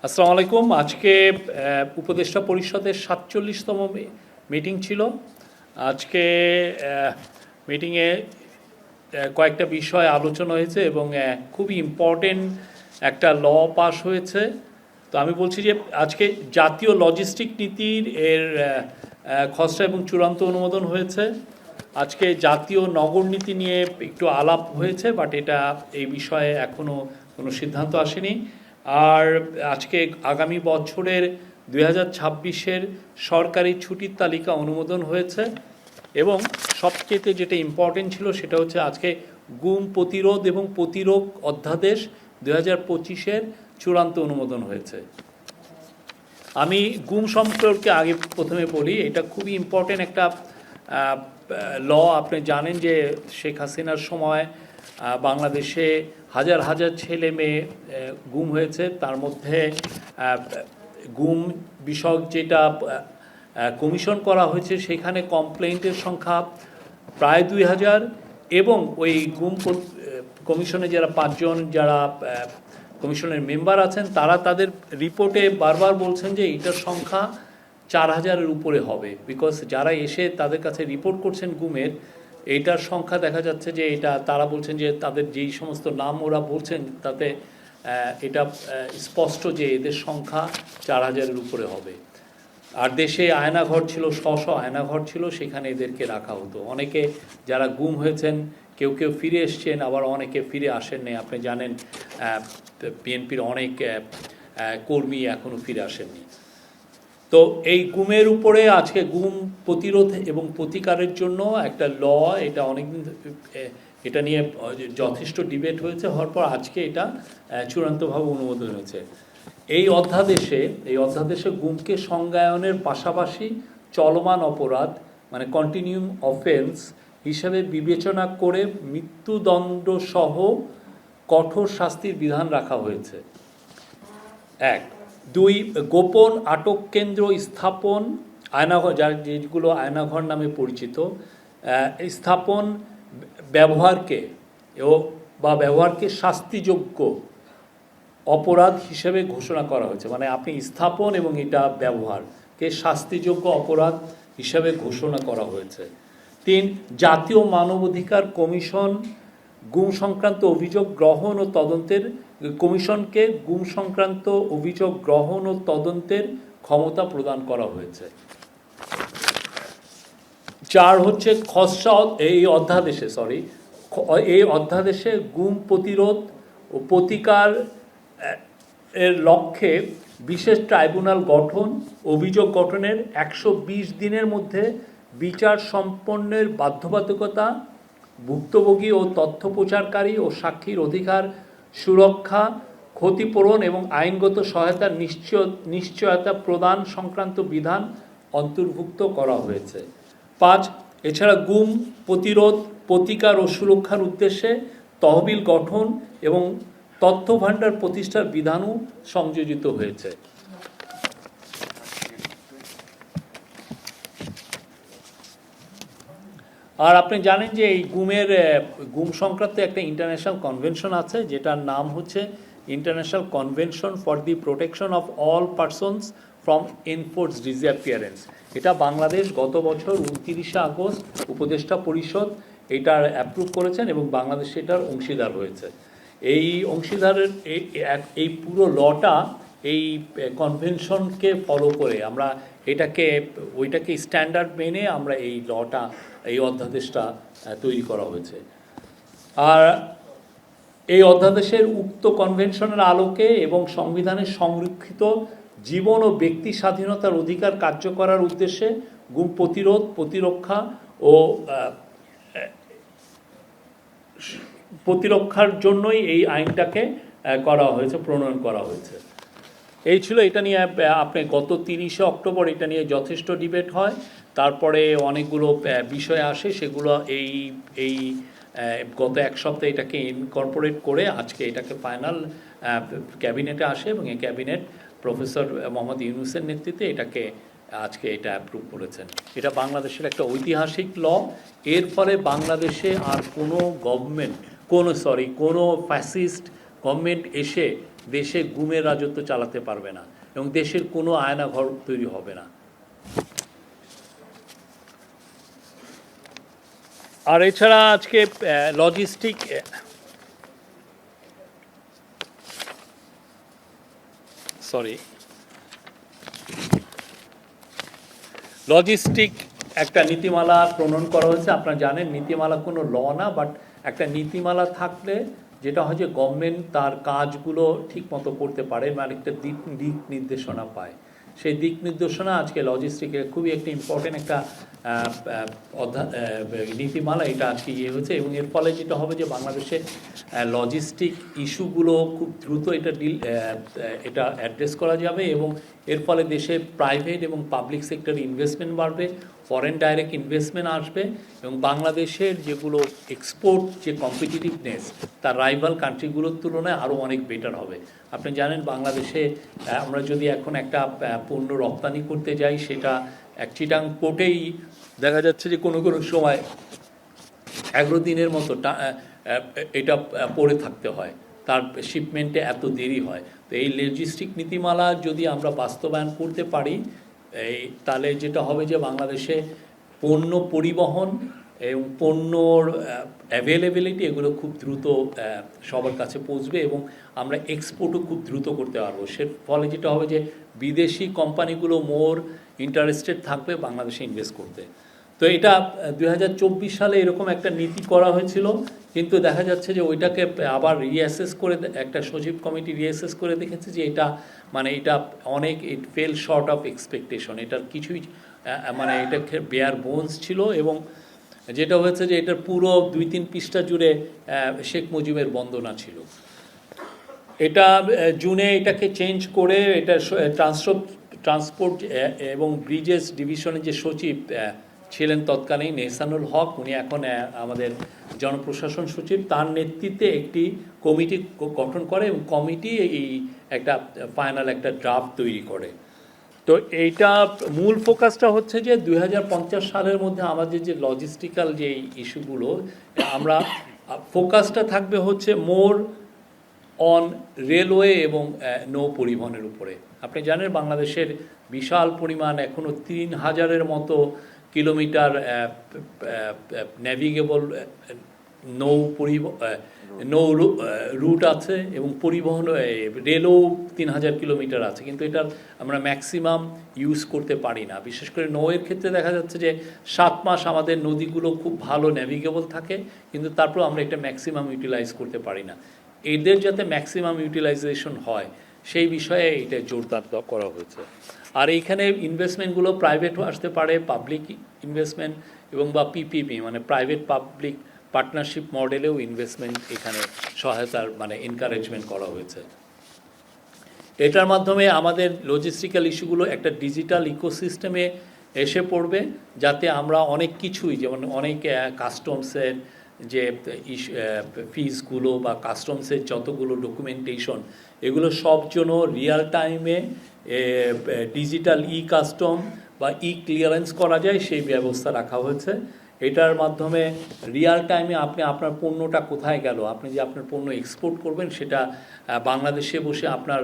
আসসালামু আলাইকুম। আজকে উপদেষ্টা পরিষদের ৪৭তম মিটিং ছিল। আজকে মিটিংয়ে কয়েকটা বিষয় আলোচনা হয়েছে এবং খুবই ইম্পর্টেন্ট একটা ল পাস হয়েছে। তো আমি বলছি যে আজকে জাতীয় লজিস্টিক নীতির খসড়া এবং চূড়ান্ত অনুমোদন হয়েছে। আজকে জাতীয় নগর নীতি নিয়ে একটু আলাপ হয়েছে, বাট এই বিষয়ে এখনও কোনো সিদ্ধান্ত আসেনি। আর আজকে আগামী বছরের 2026-এর সরকারি ছুটির তালিকা অনুমোদন হয়েছে এবং সবচেয়ে যেটা ইম্পর্টেন্ট ছিল সেটা হচ্ছে আজকে গুম প্রতিরোধ এবং প্রতিরোধ অধ্যাদেশ 2025-এর চূড়ান্ত অনুমোদন হয়েছে। আমি গুম সম্পর্কে আগে প্রথমে বলি, এটা খুবই ইম্পর্টেন্ট একটা ল। আপনি জানেন যে শেখ হাসিনার সময় বাংলাদেশে হাজার হাজার ছেলে মেয়ে গুম হয়েছে। তার মধ্যে গুম বিষয়ক যেটা কমিশন করা হয়েছে সেখানে কমপ্লেন্টের সংখ্যা প্রায় 2000 এবং ওই গুম কমিশনে যারা 5 জন যারা কমিশনের মেম্বার আছেন তারা তাদের রিপোর্টে বারবার বলছেন যে এটার সংখ্যা 4000-এর উপরে হবে, বিকজ যারা এসে তাদের কাছে রিপোর্ট করছেন গুমের, এইটার সংখ্যা দেখা যাচ্ছে যে তারা বলছেন যে তাদের যেই সমস্ত নাম ওরা বলছেন তাতে এটা স্পষ্ট যে এদের সংখ্যা 4000-এর উপরে হবে। আর দেশে আয়নাঘর ছিল, আয়নাঘর ছিল, সেখানে এদেরকে রাখা হতো। অনেকে যারা গুম হয়েছেন কেউ কেউ ফিরে এসছেন, আবার অনেকে ফিরে আসেননি। আপনি জানেন বিএনপির অনেক কর্মী এখনও ফিরে আসেননি। তো এই গুমের উপরে আজকে গুম প্রতিরোধ এবং প্রতিকারের জন্য একটা ল, এটা অনেকদিন এটা নিয়ে যথেষ্ট ডিবেট হয়েছে, হওয়ার পর আজকে এটা চূড়ান্তভাবে অনুমোদন হয়েছে। এই অধ্যাদেশে গুমকে সংজ্ঞায়নের পাশাপাশি চলমান অপরাধ মানে কন্টিনিউম অফেন্স হিসাবে বিবেচনা করে মৃত্যুদণ্ডসহ কঠোর শাস্তির বিধান রাখা হয়েছে। 1, 2, গোপন আটক কেন্দ্র স্থাপন, আয়নাঘর যেগুলো আয়নাঘর নামে পরিচিত, স্থাপন ব্যবহারকে শাস্তিযোগ্য অপরাধ হিসেবে ঘোষণা করা হয়েছে। মানে আপনি স্থাপন এবং এটা ব্যবহারকে শাস্তিযোগ্য অপরাধ হিসাবে ঘোষণা করা হয়েছে। 3, জাতীয় মানবাধিকার কমিশন গুম সংক্রান্ত অভিযোগ গ্রহণ ও তদন্তের কমিশনকে গুম সংক্রান্ত অভিযোগ গ্রহণ ও তদন্তের ক্ষমতা প্রদান করা হয়েছে। 4 হচ্ছে খসড়া এই অধ্যাদেশে গুম প্রতিরোধ ও প্রতিকার এর লক্ষ্যে বিশেষ ট্রাইব্যুনাল গঠন, অভিযোগ গঠনের 120 দিনের মধ্যে বিচার সম্পন্নের বাধ্যবাধকতা, ভুক্তভোগী ও তথ্য প্রচারকারী ও সাক্ষীর অধিকার সুরক্ষা, ক্ষতিপূরণ এবং আইনগত সহায়তার নিশ্চয়তা প্রদান সংক্রান্ত বিধান অন্তর্ভুক্ত করা হয়েছে। 5, এছাড়া গুম প্রতিরোধ, প্রতিকার ও সুরক্ষার উদ্দেশ্যে তহবিল গঠন এবং তথ্য ভাণ্ডার প্রতিষ্ঠার বিধানও সংযোজিত হয়েছে। আর আপনি জানেন যে এই গুম সংক্রান্ত একটা ইন্টারন্যাশনাল কনভেনশন আছে, যেটার নাম হচ্ছে international convention for the protection of all persons from enforced disappearance. এটা বাংলাদেশ গত বছর 29শে আগস্ট উপদেষ্টা পরিষদ এটার অ্যাপ্রুভ করেছেন এবং বাংলাদেশ এটার অংশীদার হয়েছে। এই অংশীদারের এই পুরো লটা এই কনভেনশনকে ফলো করে আমরা ওইটাকে স্ট্যান্ডার্ড মেনে আমরা এই লটা, এই অধ্যাদেশটা তৈরি করা হয়েছে। আর এই অধ্যাদেশের উক্ত কনভেনশনের আলোকে এবং সংবিধানের সংরক্ষিত জীবন ও ব্যক্তি স্বাধীনতার অধিকার কার্য করার উদ্দেশ্যে গুম প্রতিরোধ, প্রতিরক্ষা ও প্রতিরক্ষার জন্যই এই আইনটাকে করা হয়েছে, প্রণয়ন করা হয়েছে। এই ছিল এটা নিয়ে আপনি গত 30শে অক্টোবর এটা নিয়ে যথেষ্ট ডিবেট হয়। তারপরে অনেকগুলো বিষয় আসে, সেগুলো এই গত এক সপ্তাহে এটাকে ইনকর্পোরেট করে আজকে এটাকে ফাইনাল ক্যাবিনেটে আসে এবং এই ক্যাবিনেট প্রফেসর মোহাম্মদ ইউনূসের নেতৃত্বে এটাকে আজকে এটা অ্যাপ্রুভ করেছেন। এটা বাংলাদেশের একটা ঐতিহাসিক ল। এর ফলে বাংলাদেশে আর কোনো ফ্যাসিস্ট গভর্নমেন্ট এসে দেশে গুমের রাজত্ব চালাতে পারবে না এবং দেশের কোনো আয়নাঘর তৈরি হবে না। আর এছাড়া আজকে লজিস্টিক একটা নীতিমালা প্রণয়ন করা হয়েছে। আপনারা জানেন নীতিমালা কোনো ল না, বাট একটা নীতিমালা থাকলে যেটা হয় যে গভর্নমেন্ট তার কাজগুলো ঠিক মতো করতে পারে, মানে একটা দিক নির্দেশনা পায়। সেই দিক নির্দেশনা আজকে লজিস্টিকের খুবই একটা ইম্পর্টেন্ট একটা নীতিমালা, এটা আজকে হয়েছে এবং এর ফলে যেটা হবে যে বাংলাদেশে লজিস্টিক ইস্যুগুলো খুব দ্রুত এটা অ্যাড্রেস করা যাবে এবং এর ফলে দেশে প্রাইভেট এবং পাবলিক সেক্টর ইনভেস্টমেন্ট বাড়বে, ফরেন ডাইরেক্ট ইনভেস্টমেন্ট আসবে এবং বাংলাদেশের যেগুলো এক্সপোর্ট যে কম্পিটিটিভনেস তার রাইভাল কান্ট্রিগুলোর তুলনায় আরও অনেক বেটার হবে। আপনি জানেন বাংলাদেশে আমরা যদি এখন একটা পণ্য রপ্তানি করতে যাই, সেটা চিটাং পোর্টেই দেখা যাচ্ছে যে কোনো কোনো সময় 11 দিনের মতো এটা পড়ে থাকতে হয়, তার শিপমেন্টে এত দেরি হয়। তো এই লজিস্টিক নীতিমালা যদি আমরা বাস্তবায়ন করতে পারি, তাহলে যেটা হবে যে বাংলাদেশে পণ্য পরিবহন এবং পণ্যর অ্যাভেলেবিলিটি এগুলো খুব দ্রুত সবার কাছে পৌঁছবে এবং আমরা এক্সপোর্টও খুব দ্রুত করতে পারবো। সে ফলে যেটা হবে যে বিদেশি কোম্পানিগুলো মোর ইন্টারেস্টেড থাকবে বাংলাদেশে ইনভেস্ট করতে। তো এটা 2024 সালে এরকম একটা নীতি করা হয়েছিল, কিন্তু দেখা যাচ্ছে যে ওইটাকে আবার রিঅ্যাসেস করে একটা সচিব কমিটি রিঅ্যাসেস করে দেখেছে যে এটা এটা অনেক ইট ফেল শর্ট অফ এক্সপেকটেশন, এটার কিছুই এটা বেয়ার বোনস ছিল এবং যেটা হয়েছে যে এটার পুরো 2-3 পৃষ্ঠা জুড়ে শেখ মুজিবের বন্দনা ছিল। এটা জুনে এটাকে চেঞ্জ করে এটা ট্রান্সপোর্ট এবং ব্রিজেস ডিভিশনের যে সচিব ছিলেন তৎকালীন এহসানুল হক, উনি এখন আমাদের জনপ্রশাসন সচিব, তার নেতৃত্বে একটি কমিটি গঠন করে এবং কমিটি এই একটা ফাইনাল একটা ড্রাফট তৈরি করে। তো এইটা মূল ফোকাসটা হচ্ছে যে 2050 সালের মধ্যে আমাদের যে লজিস্টিক্যাল যে ইস্যুগুলো, আমরা ফোকাসটা থাকবে হচ্ছে মোর অন রেলওয়ে এবং নৌ পরিবহনের উপরে। আপনি জানেন বাংলাদেশের বিশাল পরিমাণ এখনও 3000-এর মতো কিলোমিটার ন্যাভিগেবল নৌ রুট আছে এবং পরিবহন রেলও 3000 কিলোমিটার আছে, কিন্তু এটার আমরা ম্যাক্সিমাম ইউজ করতে পারি না। বিশেষ করে নৌয়ের ক্ষেত্রে দেখা যাচ্ছে যে 7 মাস আমাদের নদীগুলো খুব ভালো ন্যাভিগেবল থাকে, কিন্তু তারপর আমরা এটা ম্যাক্সিমাম ইউটিলাইজ করতে পারি না। এদের যাতে ম্যাক্সিমাম ইউটিলাইজেশন হয় সেই বিষয়ে এটা জোরদার করা হয়েছে। আর এইখানে ইনভেস্টমেন্টগুলো প্রাইভেটও আসতে পারে, পাবলিক ইনভেস্টমেন্ট এবং বা পিপিপি মানে প্রাইভেট পাবলিক পার্টনারশিপ মডেলেও ইনভেস্টমেন্ট এখানে সহায়তার এনকারেজমেন্ট করা হয়েছে। এটার মাধ্যমে আমাদের লজিস্টিক্যাল ইস্যুগুলো একটা ডিজিটাল ইকোসিস্টেমে এসে পড়বে, যাতে আমরা অনেক কিছুই যেমন অনেক কাস্টমসের যে ফিসগুলো বা কাস্টমসের যতগুলো ডকুমেন্টেশন এগুলো সব জন্য রিয়াল টাইমে ডিজিটাল কাস্টম বা ক্লিয়ারেন্স করা যায় সেই ব্যবস্থা রাখা হয়েছে। এটার মাধ্যমে রিয়াল টাইমে আপনি আপনার পণ্যটা কোথায় গেল, আপনি যে আপনার পণ্য এক্সপোর্ট করবেন সেটা বাংলাদেশে বসে আপনার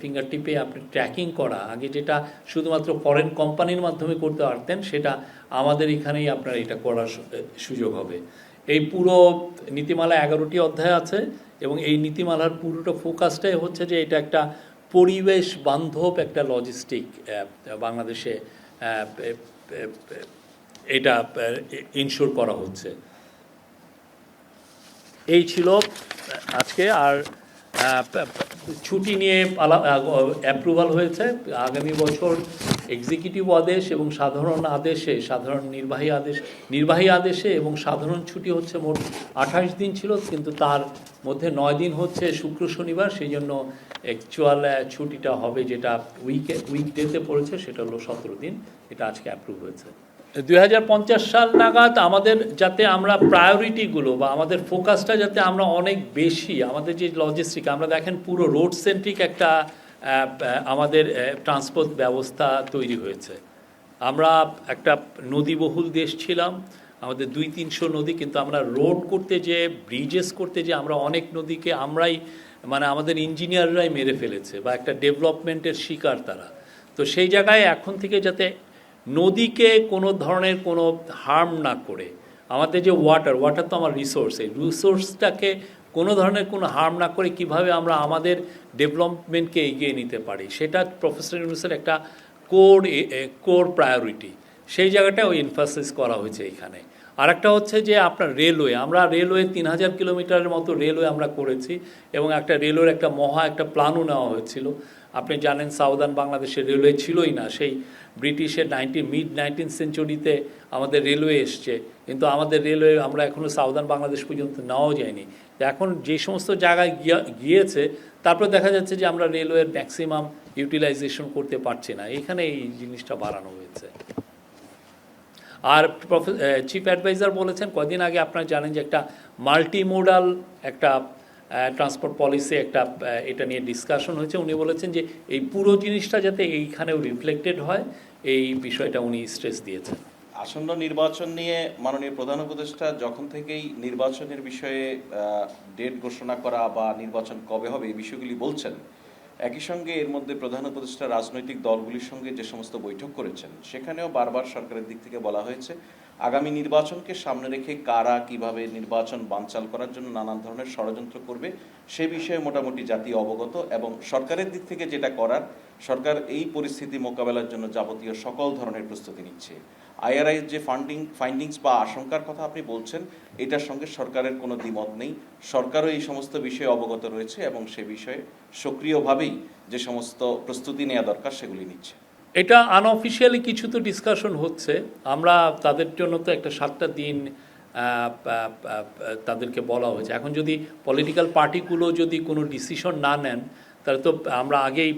ফিঙ্গার টিপে আপনি ট্র্যাকিং করা, আগে যেটা শুধুমাত্র ফরেন কোম্পানির মাধ্যমে করতে পারতেন সেটা আমাদের এখানেই আপনার এটা করার সুযোগ হবে। এই পুরো নীতিমালা 11টি অধ্যায় আছে এবং এই নীতিমালার পুরোটা ফোকাসটাই হচ্ছে যে এটা একটা পরিবেশ বান্ধব একটা লজিস্টিক বাংলাদেশে এটা ইনশোর করা হচ্ছে। এই ছিল আজকে। আর ছুটি নিয়ে অ্যাপ্রুভাল হয়েছে। আগামী বছর এক্সিকিউটিভ আদেশ এবং সাধারণ নির্বাহী আদেশে এবং সাধারণ ছুটি হচ্ছে মোট 28 দিন ছিল, কিন্তু তার মধ্যে 9 দিন হচ্ছে শুক্র শনিবার, সেই জন্য অ্যাকচুয়াল ছুটিটা হবে যেটা উইকডেতে পড়েছে সেটা হলো 17 দিন। এটা আজকে অ্যাপ্রুভ হয়েছে। 2050 সাল নাগাদ আমাদের যাতে আমরা প্রায়োরিটিগুলো বা আমাদের ফোকাসটা যাতে আমরা অনেক বেশি আমাদের যে লজিস্টিক, আমরা দেখেন পুরো রোড সেন্ট্রিক একটা আমাদের ট্রান্সপোর্ট ব্যবস্থা তৈরি হয়েছে। আমরা একটা নদীবহুল দেশ ছিলাম, আমাদের 200-300 নদী, কিন্তু আমরা রোড করতে যে ব্রিজেস করতে যে আমরা অনেক নদীকে আমরাই মানে আমাদের ইঞ্জিনিয়াররাই মেরে ফেলেছে বা একটা ডেভেলপমেন্টের শিকার তারা। তো সেই জায়গায় এখন থেকে যাতে নদীকে কোনো ধরনের কোনো হার্ম না করে, আমাদের যে ওয়াটার তো আমার রিসোর্স, এই রিসোর্সটাকে কোনো ধরনের কোনো হার্ম না করে কিভাবে আমরা আমাদের ডেভেলপমেন্টকে এগিয়ে নিতে পারি, সেটা প্রফেসর ইউনূসের একটা কোর প্রায়োরিটি। সেই জায়গাটা ওই এমফাসিস করা হয়েছে এখানে। আর একটা হচ্ছে যে আপনার রেলওয়ে, আমরা রেলওয়ে 3000 কিলোমিটারের মতো রেলওয়ে আমরা করেছি এবং একটা রেলওয়ের একটা একটা প্ল্যানও নেওয়া হয়েছিল। আপনি জানেন সাউদার্ন বাংলাদেশের রেলওয়ে ছিলই না, সেই ব্রিটিশের মিড 19th সেঞ্চুরিতে আমাদের রেলওয়ে এসছে, কিন্তু আমাদের রেলওয়ে আমরা এখনও সাউদার্ন বাংলাদেশ পর্যন্ত নেওয়াও যায়নি। এখন যে সমস্ত জায়গায় গিয়েছে তারপর দেখা যাচ্ছে যে আমরা রেলওয়ের ম্যাক্সিমাম ইউটিলাইজেশন করতে পারছি না, এখানে এই জিনিসটা বাড়ানো হয়েছে। আর চিফ অ্যাডভাইজার বলেছেন কদিন আগে, আপনারা জানেন যে একটা মাল্টিমোডাল একটা ট্রান্সপোর্ট পলিসি একটা এটা নিয়ে ডিসকাশন হয়েছে। উনি বলেছেন যে এই পুরো জিনিসটা যাতে এইখানেও রিফ্লেক্টেড হয়, এই বিষয়টা উনি স্ট্রেস দিয়েছেন। আসন্ন নির্বাচন নিয়ে মাননীয় প্রধান উপদেষ্টা যখন থেকেই নির্বাচনের বিষয়ে ডেট ঘোষণা করা বা নির্বাচন কবে হবে এই বিষয়গুলি বলছেন, একই সঙ্গে এর মধ্যে প্রধান উপদেষ্টা রাজনৈতিক দলগুলির সঙ্গে যে সমস্ত বৈঠক করেছেন সেখানেও বারবার সরকারের দিক থেকে বলা হয়েছে আগামী নির্বাচনকে সামনে রেখে কারা কিভাবে নির্বাচন বানচাল করার জন্য নানান ধরনের ষড়যন্ত্র করবে সে বিষয়ে মোটামুটি জাতি অবগত, এবং সরকারের দিক থেকে যেটা করার, সরকার এই পরিস্থিতি মোকাবেলার জন্য যাবতীয় সকল ধরনের প্রস্তুতি নিচ্ছে। আইআরআই যে ফাইন্ডিংস বা আশঙ্কার কথা আপনি বলছেন, এটার সঙ্গে সরকারের কোনো দ্বিমত নেই। সরকারও এই সমস্ত বিষয়ে অবগত রয়েছে এবং সে বিষয়ে সক্রিয়ভাবেই যে সমস্ত প্রস্তুতি নেওয়া দরকার সেগুলি নিচ্ছে। এটা আনঅফিসিয়ালি কিছু তো ডিসকাশন হচ্ছে, আমরা তাদের জন্য তো একটা 7টা দিন তাদেরকে বলা হয়েছে। এখন যদি পলিটিক্যাল পার্টিগুলো যদি কোনো ডিসিশন না নেন তাহলে তো আমরা আগেই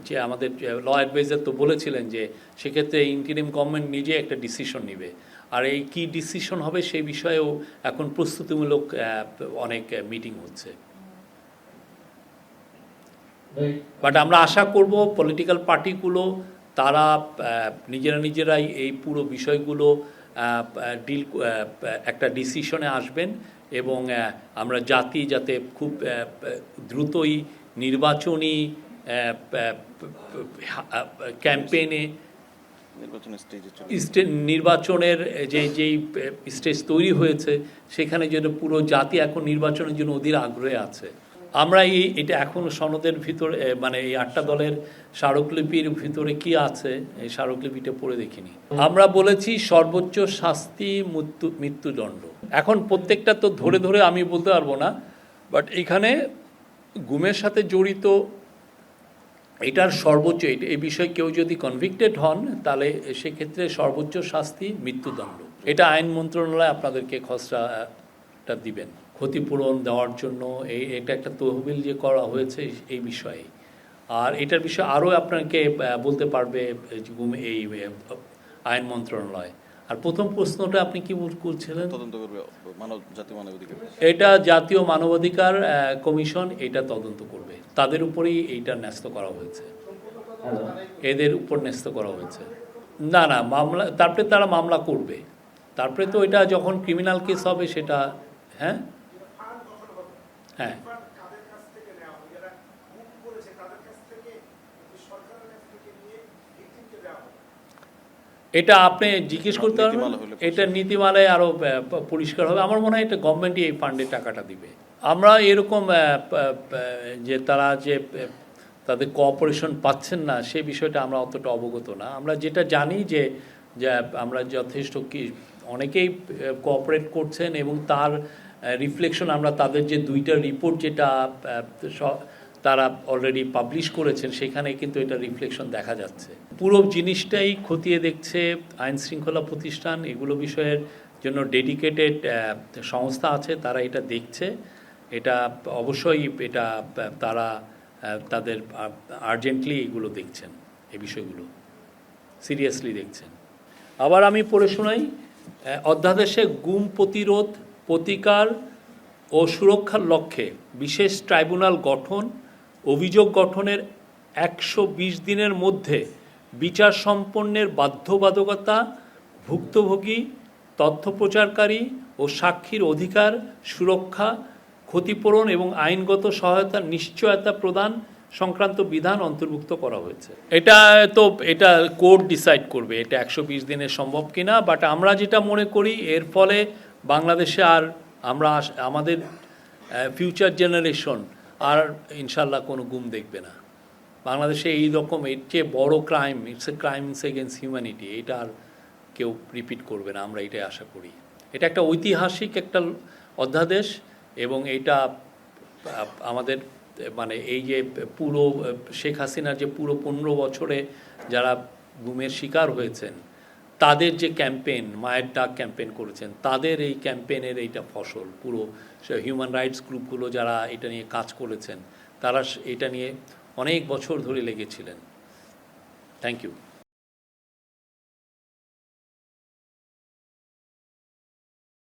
যে আমাদের ল অ্যাডভাইজার তো বলেছিলেন যে সেক্ষেত্রে ইন্টারিম গভর্নমেন্ট নিজে একটা ডিসিশন নেবে, আর এই কী ডিসিশন হবে সেই বিষয়েও এখন প্রস্তুতিমূলক অনেক মিটিং হচ্ছে। বাট আমরা আশা করব পলিটিক্যাল পার্টিগুলো তারা নিজেরাই এই পুরো বিষয়গুলো একটা ডিসিশনে আসবেন এবং আমরা জাতি যাতে খুব দ্রুতই নির্বাচনী ক্যাম্পেইনে নির্বাচনের যেই স্টেজ তৈরি হয়েছে সেখানে যেন পুরো জাতি এখন নির্বাচনের জন্য অধীর আগ্রহে আছে। আমরা এটা এখন সনদের ভিতরে মানে এই 8টা দলের স্মারকলিপির ভিতরে কি আছে এই স্মারকলিপিটা পড়ে দেখিনি। আমরা বলেছি সর্বোচ্চ শাস্তি মৃত্যুদণ্ড। এখন প্রত্যেকটা তো ধরে আমি বলতে পারবো না, বাট এখানে গুমের সাথে জড়িত এটার সর্বোচ্চ এই বিষয়ে কেউ যদি কনভিক্টেড হন তাহলে সেক্ষেত্রে সর্বোচ্চ শাস্তি মৃত্যুদণ্ড। এটা আইন মন্ত্রণালয় আপনাদেরকে খসড়াটা দিবেন ক্ষতিপূরণ দেওয়ার জন্য। এটা একটা তহবিল যে করা হয়েছে এই বিষয়ে, আর এটার বিষয়ে আরও আপনাকে বলতে পারবে এই আইন মন্ত্রণালয়। আর প্রথম প্রশ্নটা আপনি কি বলছিলেন? তদন্ত করবে জাতীয় মানবাধিকার, এটা জাতীয় মানবাধিকার কমিশন এটা তদন্ত করবে, তাদের উপরেই এইটা ন্যস্ত করা হয়েছে, এদের উপর ন্যস্ত করা হয়েছে। না মামলা, তারপরে তারা মামলা করবে, তারপরে তো এটা যখন ক্রিমিনাল কেস হবে সেটা। হ্যাঁ, এটা আপনি জিজ্ঞেস করতে পারবেন, এটা নীতিমালায় আরও পরিষ্কার হবে। আমার মনে হয় এটা গভর্নমেন্টই এই ফান্ডে টাকাটা দিবে। আমরা এরকম যে তারা যে তাদের কোঅপারেশন পাচ্ছেন না সেই বিষয়টা আমরা অতটা অবগত না। আমরা যেটা জানি যে আমরা যথেষ্ট অনেকেই কোঅপারেট করছেন এবং তার রিফ্লেকশন আমরা তাদের যে 2টা রিপোর্ট যেটা তারা অলরেডি পাবলিশ করেছেন সেখানে কিন্তু এটা রিফ্লেকশন দেখা যাচ্ছে। পুরো জিনিসটাই খতিয়ে দেখছে আইন শৃঙ্খলা প্রতিষ্ঠান, এগুলো বিষয়ের জন্য ডেডিকেটেড সংস্থা আছে, তারা এটা দেখছে। এটা অবশ্যই এটা তারা তাদের আর্জেন্টলি এগুলো দেখছেন, এই বিষয়গুলো সিরিয়াসলি দেখছেন। আবার আমি পড়ে শোনাই, অধ্যাদেশে গুম প্রতিরোধ, প্রতিকার ও সুরক্ষার লক্ষ্যে বিশেষ ট্রাইব্যুনাল গঠন, অভিযোগ গঠনের 120 দিনের মধ্যে বিচার সম্পন্নের বাধ্যবাধকতা ভুক্তভোগী তথ্য প্রচারকারী ও সাক্ষীর অধিকার সুরক্ষা, ক্ষতিপূরণ এবং আইনগত সহায়তার নিশ্চয়তা প্রদান সংক্রান্ত বিধান অন্তর্ভুক্ত করা হয়েছে। এটা কোর্ট ডিসাইড করবে এটা 120 দিনে সম্ভব কিনা, বাট আমরা যেটা মনে করি এর ফলে বাংলাদেশে আর আমাদের ফিউচার জেনারেশন আর ইনশাল্লাহ কোনো গুম দেখবে না। বাংলাদেশে এই রকম এর চেয়ে বড় crime, it's a crime against humanity, এটা আর কেউ রিপিট করবে না, আমরা এটাই আশা করি। এটা একটা ঐতিহাসিক একটা অধ্যাদেশ এবং এটা আমাদের মানে এই যে পুরো শেখ হাসিনার যে পুরো 15 বছরে যারা গুমের শিকার হয়েছেন তাদের যে ক্যাম্পেইন, মায়ের ডাক ক্যাম্পেইন করেছেন, তাদের এই ক্যাম্পেইনের এইটা ফসল। পুরো হিউম্যান রাইটস গ্রুপগুলো যারা এটা নিয়ে কাজ করেছেন তারা এটা নিয়ে অনেক বছর ধরে লেগেছিলেন। Thank you.